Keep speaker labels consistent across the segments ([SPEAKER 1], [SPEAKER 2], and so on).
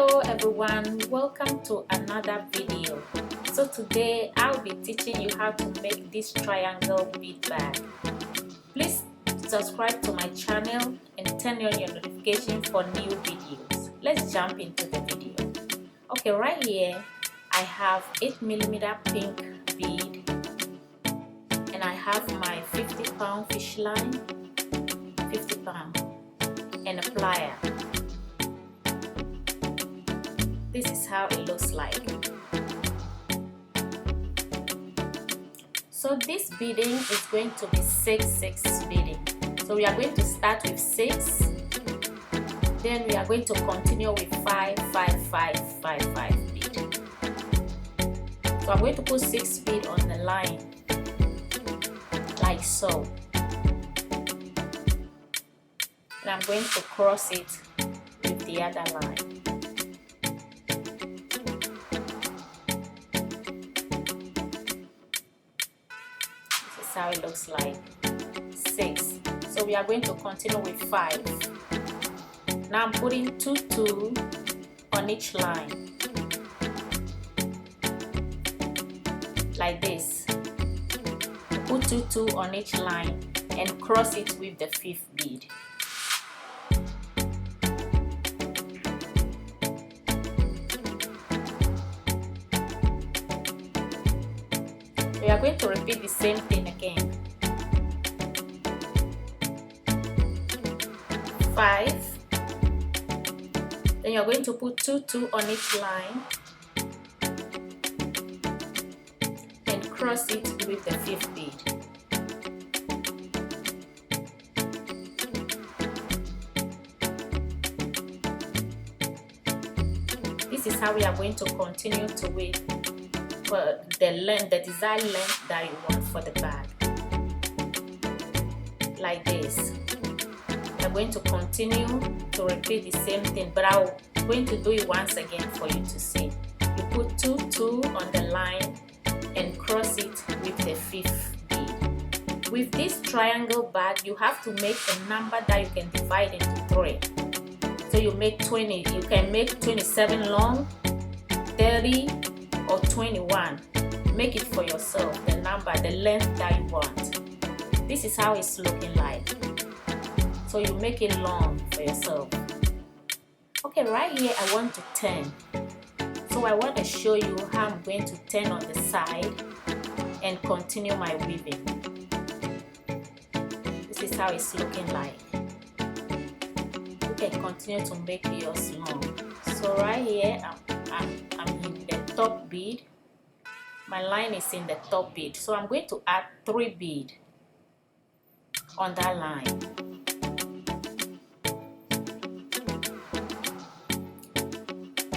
[SPEAKER 1] Hello everyone, welcome to another video. So today I'll be teaching you how to make this triangle bead bag. Please subscribe to my channel and turn on your notification for new videos. Let's jump into the video. Okay, right here I have 8mm pink bead and I have my 50-pound fish line, 50 pound, and a plier. This is how it looks like. So this beading is going to be 6-6 beading. So we are going to start with 6, then we are going to continue with 5-5-5-5-5 bead. So I'm going to put 6 bead on the line like so, and I'm going to cross it with the other line. How it looks like. 6. So we are going to continue with 5. Now I'm putting 2 on each line like this. Put 2 on each line and cross it with the 5th bead. We are going to repeat the same thing again. 5. Then you're going to put 2 on each line and cross it with the 5th bead. This is how we are going to continue to weave for the length, the desired length that you want for the bag. Like this. I'm going to continue to repeat the same thing, but I'm going to do it once again for you to see. You put 2 on the line and cross it with the 5th bead. With this triangle bag, you have to make a number that you can divide into 3. So you make 20. You can make 27 long, 30, or 21. Make it for yourself, the number, the length that you want. This is how it's looking like. So you make it long for yourself. Okay, right here I want to turn. So I want to show you how I'm going to turn on the side and continue my weaving. This is how it's looking like. You can continue to make yours long. So right here I'm in the top bead. My line is in the top bead, so I'm going to add 3 bead on that line.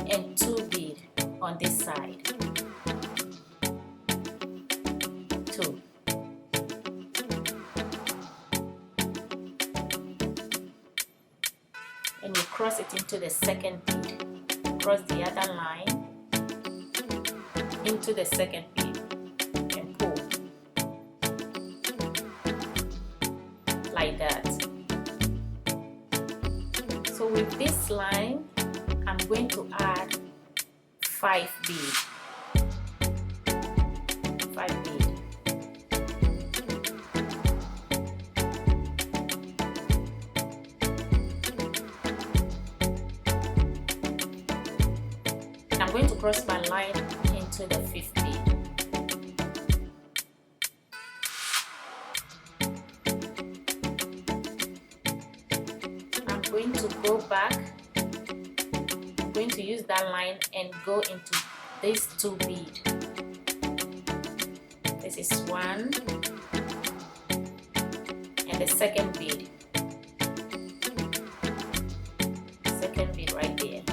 [SPEAKER 1] And 2 bead on this side. 2. And you cross it into the second bead. Cross the other line into the second bead and pull like that. So with this line I'm going to add 5 bead. 5 bead. I'm going to cross my line into the 5th bead. I'm going to go back. I'm going to use that line and go into these 2 bead. This is 1 and the second bead. Second bead right there.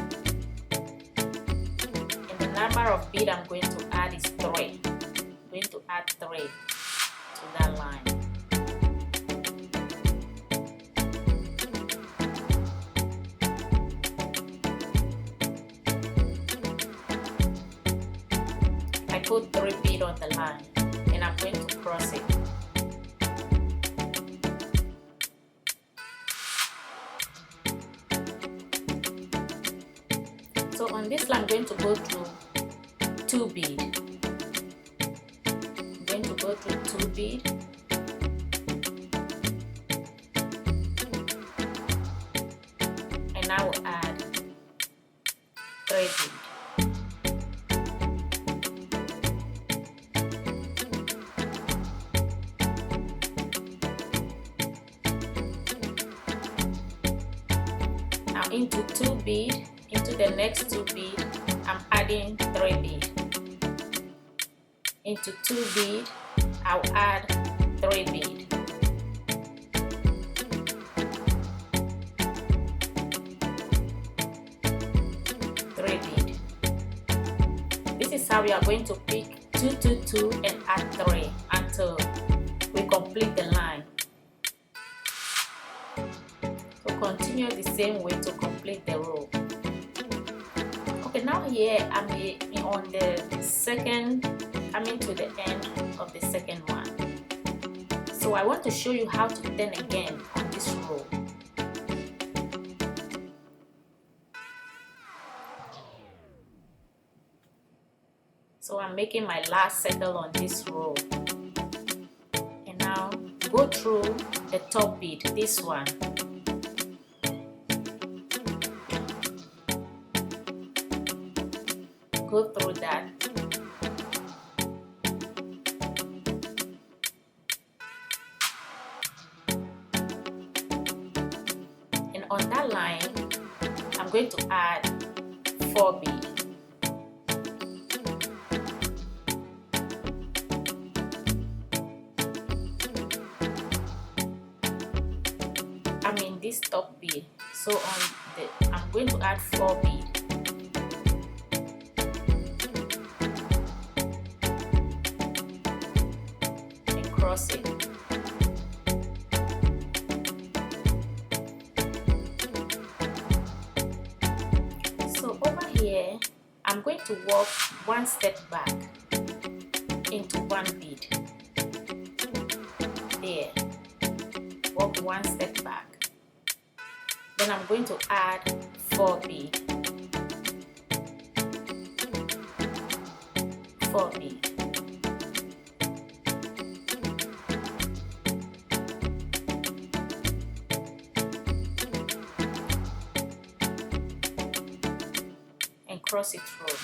[SPEAKER 1] Number of bead I'm going to add is 3. I'm going to add 3 to that line. I put 3 bead on the line and I'm going to cross it. So on this line, I'm going to go through 2 bead. I'm going to go through 2 bead. And I will add 3 bead. Now into 2 bead, into the next 2 bead, I'm adding 3 bead. Into 2 bead, I'll add 3 bead. This is how we are going to pick 2, 2, 2 and add 3 until we complete the line. So continue the same way to complete the row. Okay, now here I'm on the second, coming to the end of the second one. So I want to show you how to turn again on this row. So I'm making my last circle on this row. And now go through the top bead, this one. Go through that. And on that line, I'm going to add 4 bead. I'm in this top bead, so I'm going to add 4 bead. And cross it. So over here, I'm going to walk 1 step back into 1 bead. There. Walk 1 step back. Then I'm going to add 4 bead. 4 bead. And cross it through.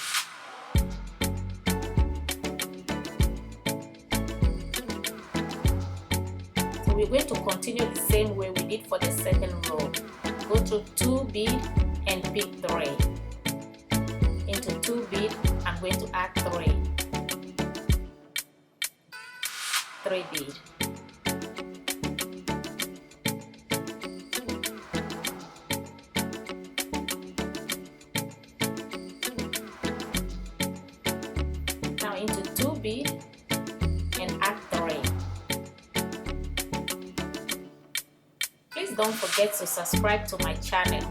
[SPEAKER 1] So we're going to continue the same way we did for the second row. Go through 2 bead and pick 3. Into 2 bead, I'm going to add 3 bead. Now into 2 bead and add 3. Please don't forget to subscribe to my channel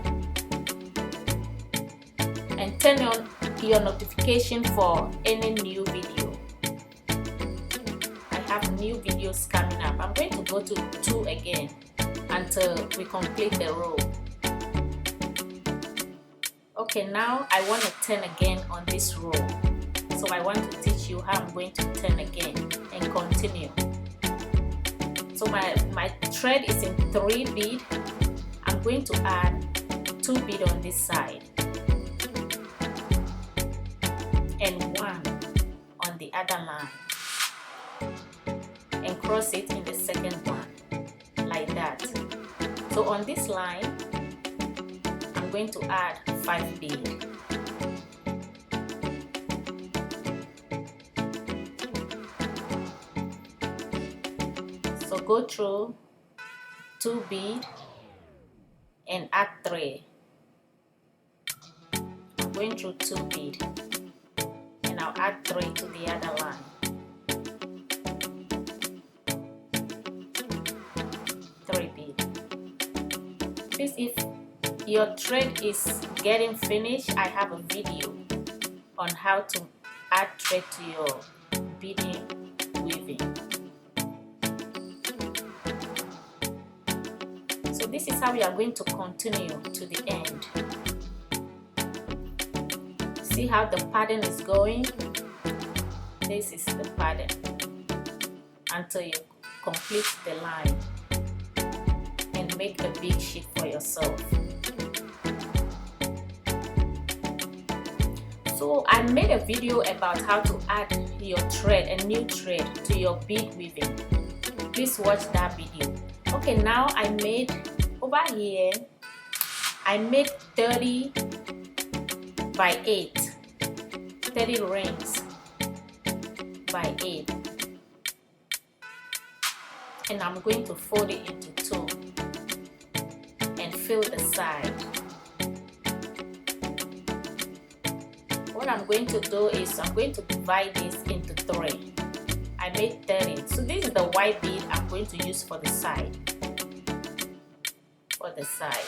[SPEAKER 1] and turn on your notification for any new video. I have new videos coming up. I'm going to go to 2 again until we complete the row. Okay, now I want to turn again on this row. So I want to teach you how I'm going to turn again and continue. So my thread is in 3 bead. I'm going to add 2 bead on this side and 1 on the other line, and cross it in the second one like that. So on this line, I'm going to add 5 bead. So go through 2 bead and add 3. I'm going through 2 bead and I'll add 3 to the other line. Please, if your thread is getting finished, I have a video on how to add thread to your beading weaving. So this is how we are going to continue to the end. See how the pattern is going? This is the pattern until you complete the line and make a big sheet for yourself. So I made a video about how to add your thread, a new thread, to your bead weaving. Please watch that video. Okay, now I made over here, I made 30 by 8, 30 rings by 8, and I'm going to fold it into 2 and fill the side. What I'm going to do is I'm going to divide this into 3. I made 30. So this is the white bead I'm going to use for the side. For the side,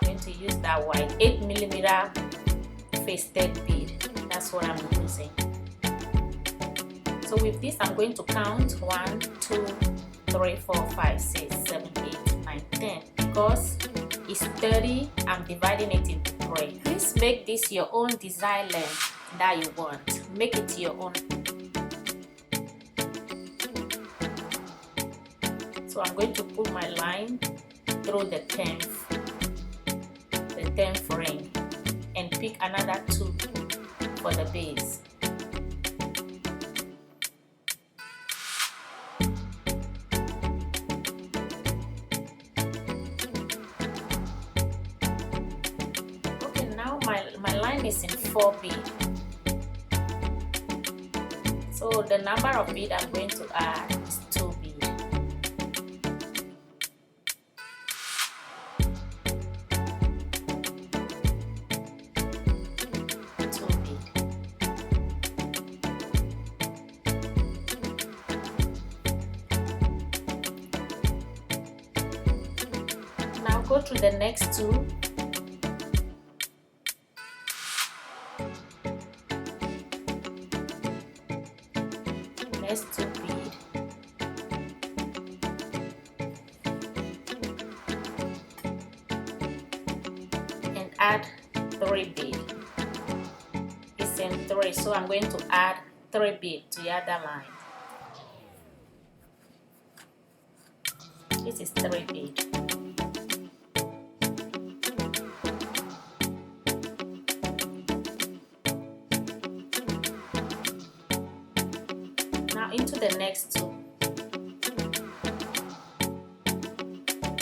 [SPEAKER 1] I'm going to use that white 8mm faceted bead. That's what I'm using. So with this, I'm going to count 1, 2, 3, 4, 5, 6, 7, 8, 9, 10. Because it's 30, I'm dividing it into 3. Please make this your own design length that you want. Make it your own. So I'm going to pull my line through the 10th ring and pick another 2 for the base. My line is in 4 bead. So the number of bead I'm going to add is 2 bead. Now go through the next 2. Next 2 bead, and add 3 bead. It's in 3, so I'm going to add 3 bead to the other line. This is 3 bead. Into the next 2,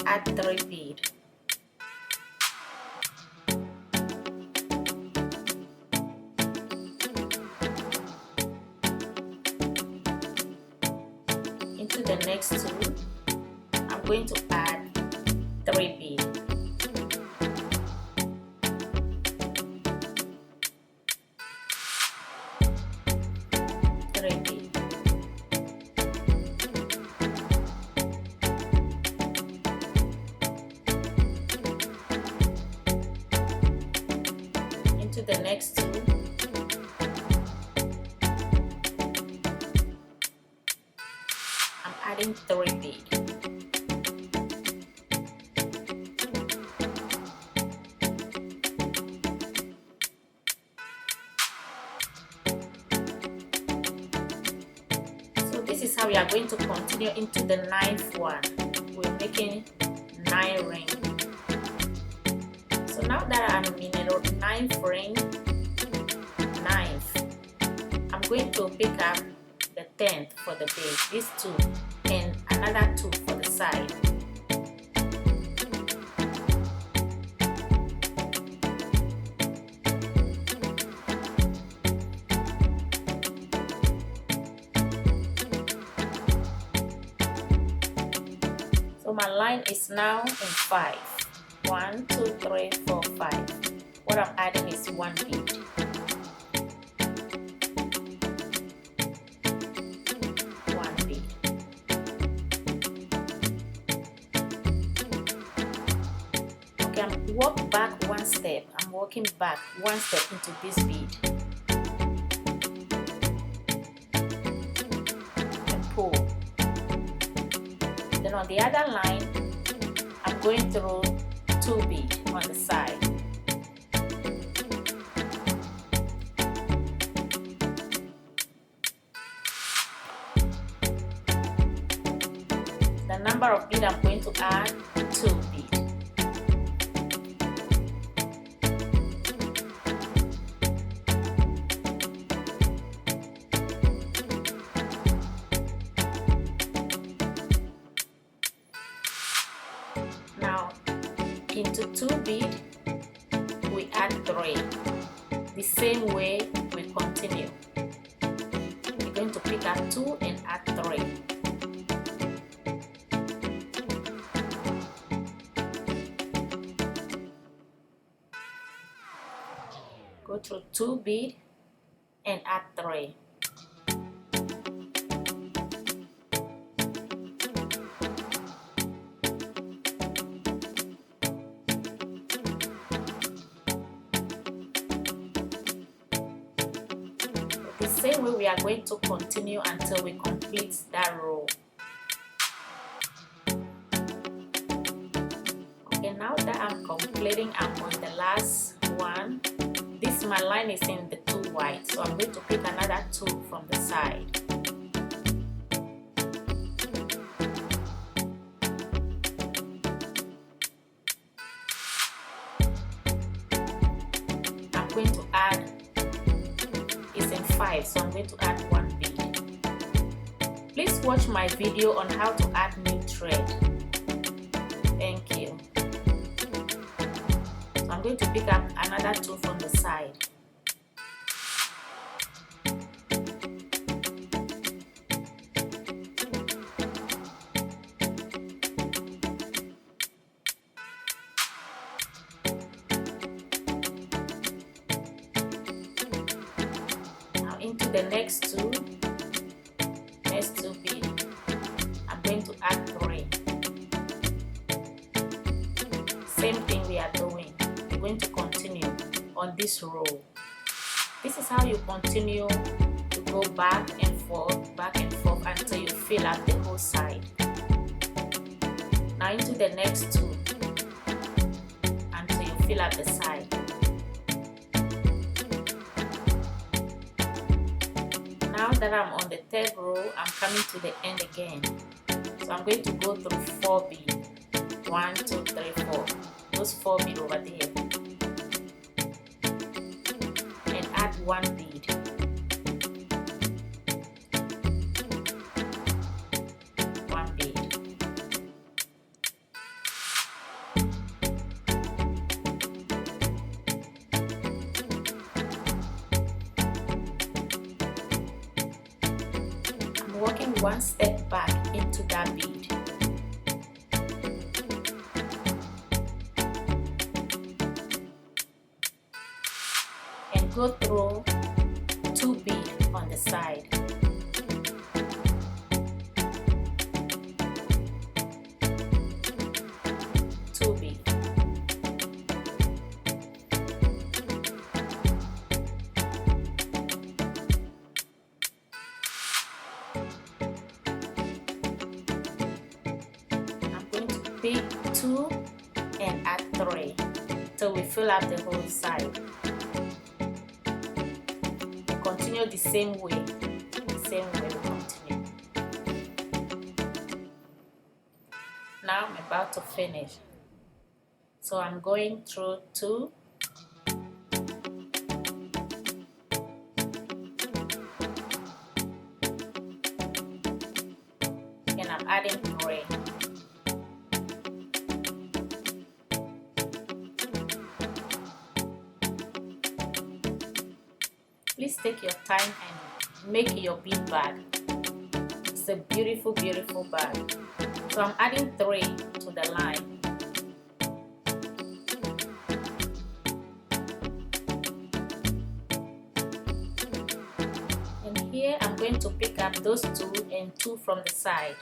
[SPEAKER 1] add 3 bead. Into the next 2, I'm going to add 3 bead. To the next 2, I'm adding 3 bead. So this is how we are going to continue into the 9th one. We're making 9 rings. So now that I'm in a 9th ring, 9th, I'm going to pick up the 10th for the base, these 2, and another 2 for the side. So my line is now in 5. 1, 2, 3, 4, 5. What I'm adding is 1 bead. Okay, I'm walk back 1 step. I'm walking back 1 step into this bead and pull. Then on the other line, I'm going through 2 bead on the side number of beads I'm going to add, 2 beads. Now into 2 beads we add 3. The same way we continue. We're going to pick up 2 and add 3. Go through 2 beads and add 3. The same way we are going to continue until we complete that row. Okay, now that I'm completing, I'm on the last one. This my line is in the 2 wide, so I'm going to pick another 2 from the side. I'm going to add, it's in 5, so I'm going to add 1 bead. Please watch my video on how to add new thread. Thank you. So I'm going to pick up another 2 from the side. Now into the next 2 beads, I'm going to add 3. Same thing we are doing. We're going to continue on this row. This is how you continue to go back and forth until you fill up the whole side. Now into the next 2 until you fill up the side. Now that I'm on the 3rd row, I'm coming to the end again. So I'm going to go through 4 beads. 1, 2, 3, 4. Those 4 beads over there. And add 1 bead. Walking 1 step back into that bead. And go through 2 beads on the side. Pick 2 and add 3 till we fill up the whole side. Continue the same way. We continue. Now I'm about to finish. So I'm going through 2. And I'm adding 3. Please take your time and make your bead bag. It's a beautiful, beautiful bag. So I'm adding 3 to the line. And here I'm going to pick up those 2 and 2 from the side.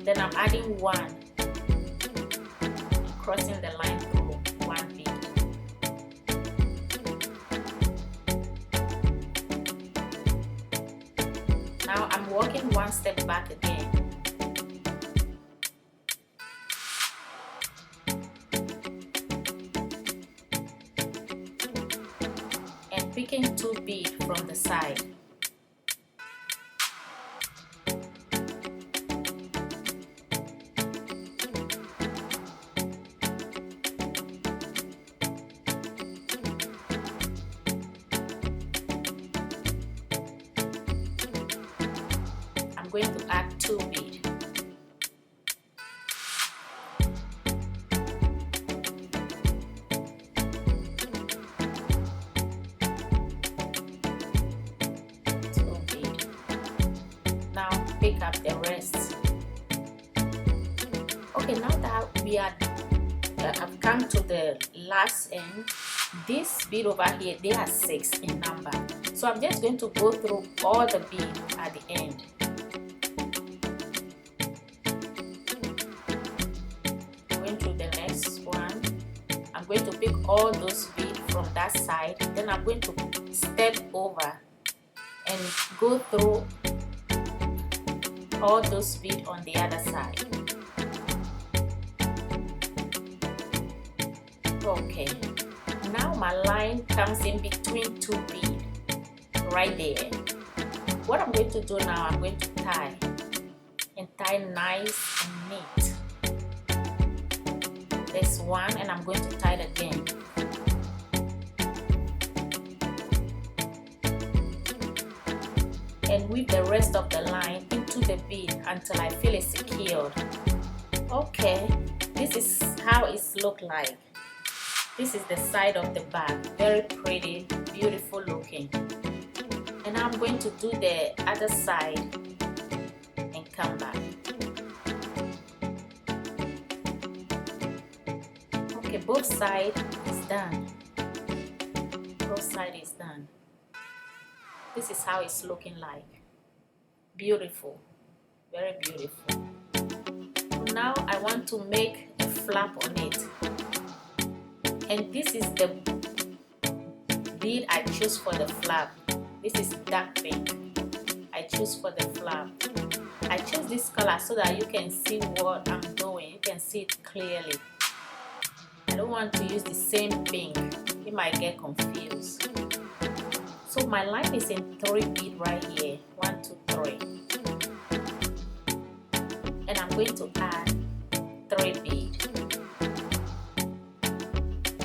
[SPEAKER 1] Then I'm adding 1 and crossing the line through 1 bead. Now I'm walking 1 step back again. And picking 2 beads from the side. going to add 2 beads. Now pick up the rest. Okay, now that we are I've come to the last end, this bead over here, they are 6 in number. So I'm just going to go through all the beads at the end. Going to the next one, I'm going to pick all those beads from that side. Then I'm going to step over and go through all those beads on the other side. Okay, now my line comes in between 2 beads right there. What I'm going to do now, I'm going to tie and tie nice and neat. There's one, and I'm going to tie it again. And weave the rest of the line into the bead until I feel it secured. Okay, this is how it looks like. This is the side of the bag. Very pretty, beautiful looking. And now I'm going to do the other side and come back. Okay, both sides is done. Both sides is done. This is how it's looking like. Beautiful, very beautiful. Now I want to make a flap on it. And this is the bead I choose for the flap. This is dark pink. I choose for the flap. I choose this color so that you can see what I'm doing. You can see it clearly. I don't want to use the same pink. You might get confused. So my line is in 3 beads right here. 1, 2, 3. And I'm going to add 3 beads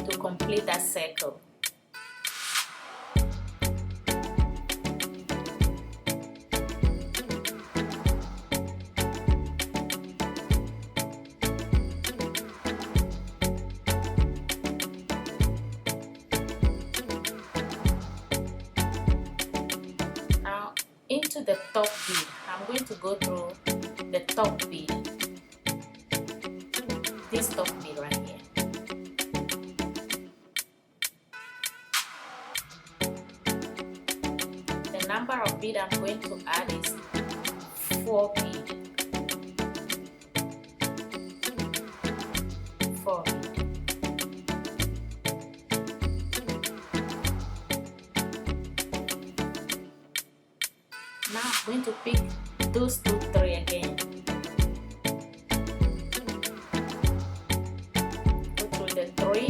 [SPEAKER 1] to complete that circle. Now into the top bead, I'm going to go through the top bead. This top bead right here. The number of beads I'm going to add is 4 beads. 4 beads. Now I'm going to pick those 2, 3 again. Go through the 3.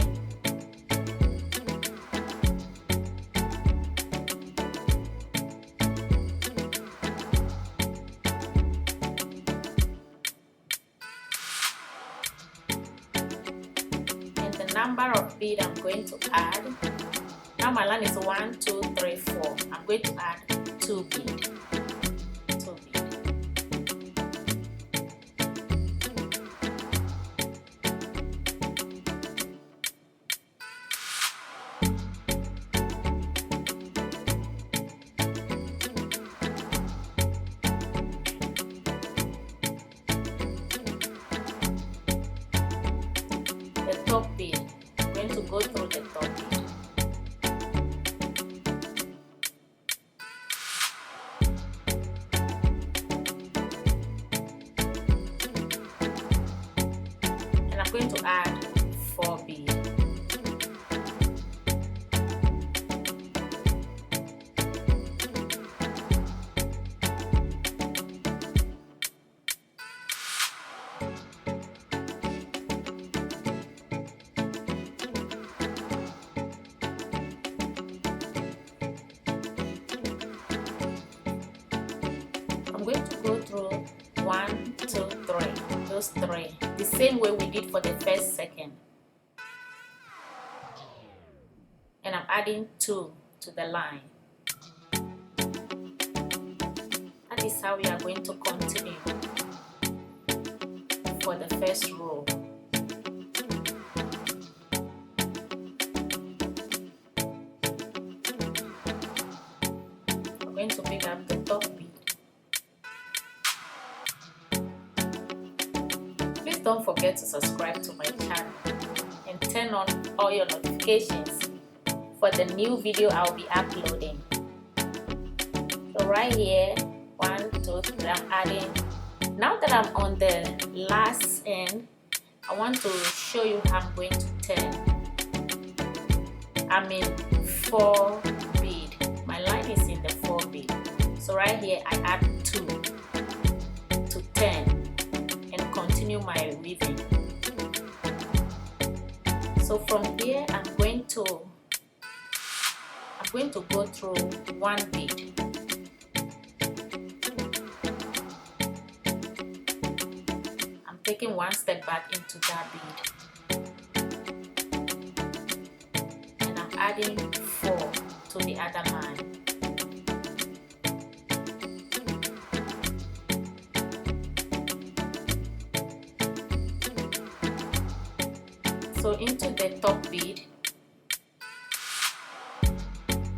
[SPEAKER 1] Number of beads I'm going to add. Now my line is 1, 2, 3, 4. I'm going to add 2 beads. 2 beads. The top bead. I'm going to go through the top bead. And I'm going to add 4 beads. I'm going to go through 1, 2, 3, those 3, the same way we did for the first second. And I'm adding 2 to the line. That this is how we are going to continue for the first row. We're going to pick up the top bead. Please don't forget to subscribe to my channel and turn on all your notifications for the new video I'll be uploading. So right here, 1, 2, 3, I'm adding. Now that I'm on the last end, I want to show you how I'm going to turn. I'm in 4 bead. My line is in the 4 bead. So right here, I add 2 to 10 and continue my weaving. So from here, I'm going to go through 1 bead. I'm taking 1 step back into that bead, and I'm adding 4 to the other line. So into the top bead.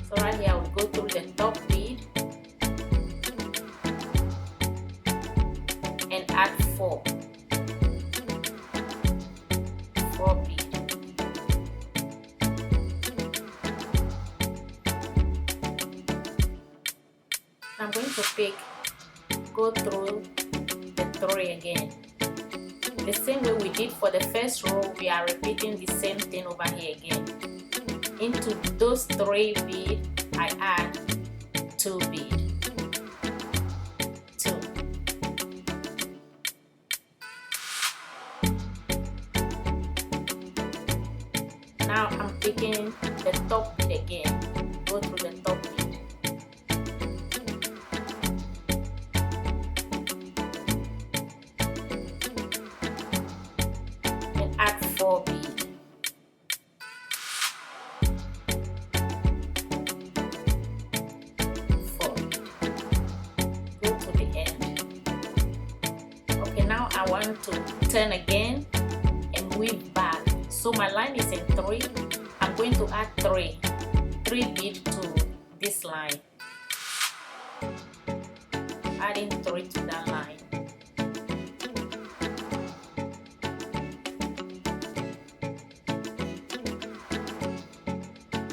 [SPEAKER 1] So right here I will go through the top bead and add 4 bead. I'm going to go through the 3 again. The same way we did for the first row, we are repeating the same thing over here again. Into those 3 bead, I add 2 bead. 2. Now I'm picking the top bead again. Go through the top bead. And add 4 bead. I want to turn again and weave back. So my line is in 3. I'm going to add 3 bead to this line. Adding 3 to that line.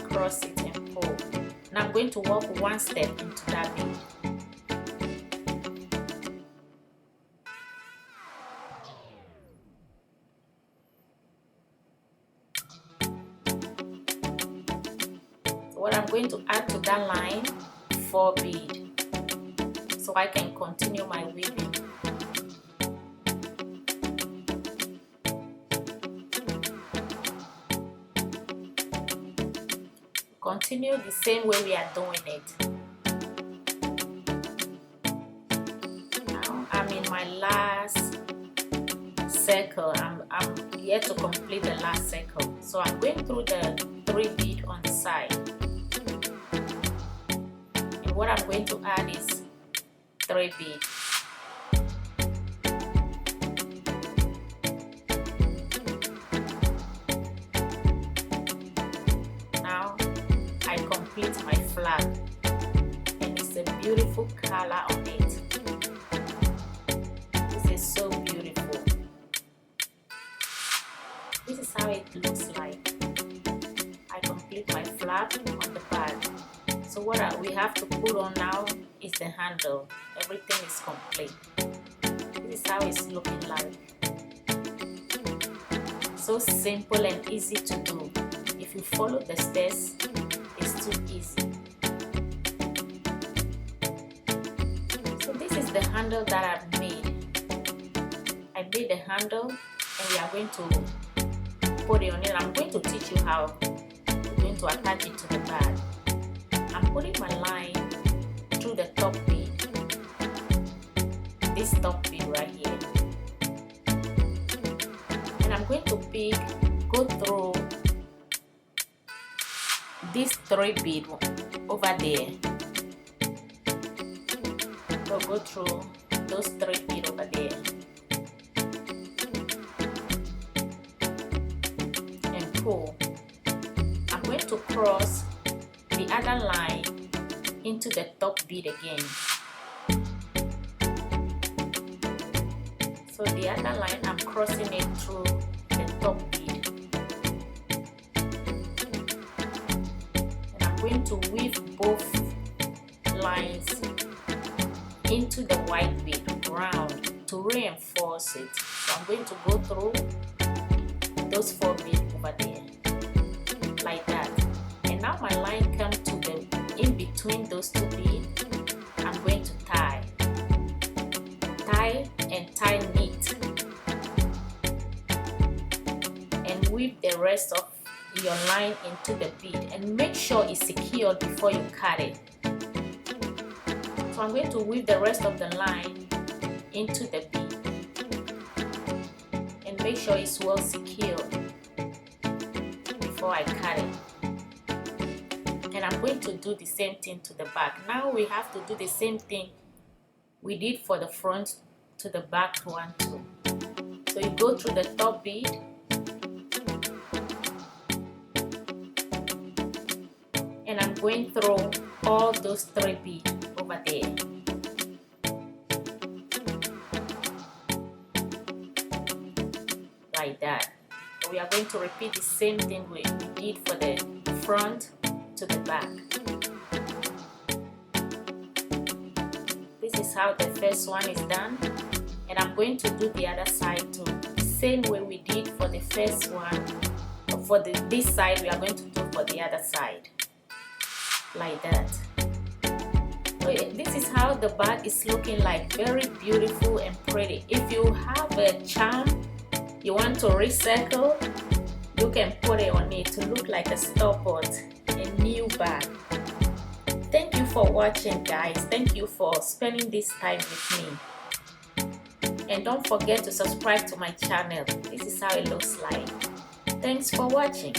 [SPEAKER 1] Cross it and pull. Now I'm going to walk 1 step into that bead. What I'm going to add to that line, 4 bead, so I can continue my weaving. Continue the same way we are doing it. Now I'm in my last circle. I'm yet to complete the last circle, so I'm going through the 3 bead on the side. What I'm going to add is 3 bead. Now I complete my flag, and it's a beautiful color on it. This is so beautiful. This is how it looks like. I complete my flap on the back. So what we have to put on now is the handle. Everything is complete. This is how it's looking like. So simple and easy to do. If you follow the steps, it's too easy. So this is the handle that I've made. I made the handle and we are going to put it on it. I'm going to teach you how we're going to attach it to the bag. I'm putting my line through the top bead, this top bead right here, and I'm going to go through this 3 bead over there. So to go through those 3 beads over there and pull. I'm going to cross the other line into the top bead again. So the other line, I'm crossing it through the top bead. And I'm going to weave both lines into the white bead round to reinforce it. So I'm going to go through those 4 beads over there like that. And now my line comes to the in between those 2 beads. I'm going to tie and tie neat and weave the rest of your line into the bead and make sure it's secured before you cut it. So I'm going to weave the rest of the line into the bead and make sure it's well secured before I cut it. And I'm going to do the same thing to the back. Now we have to do the same thing we did for the front to the back one too. So you go through the top bead and I'm going through all those 3 beads over there. Like that. So we are going to repeat the same thing we did for the front to the back. This is how the first one is done, and I'm going to do the other side too. The same way we did for the first one. For this side, we are going to do for the other side. Like that. So this is how the bag is looking like. Very beautiful and pretty. If you have a charm you want to recycle, you can put it on it to look like a store-bought, a new bag. Thank you for watching, guys. Thank you for spending this time with me. And don't forget to subscribe to my channel. This is how it looks like. Thanks for watching.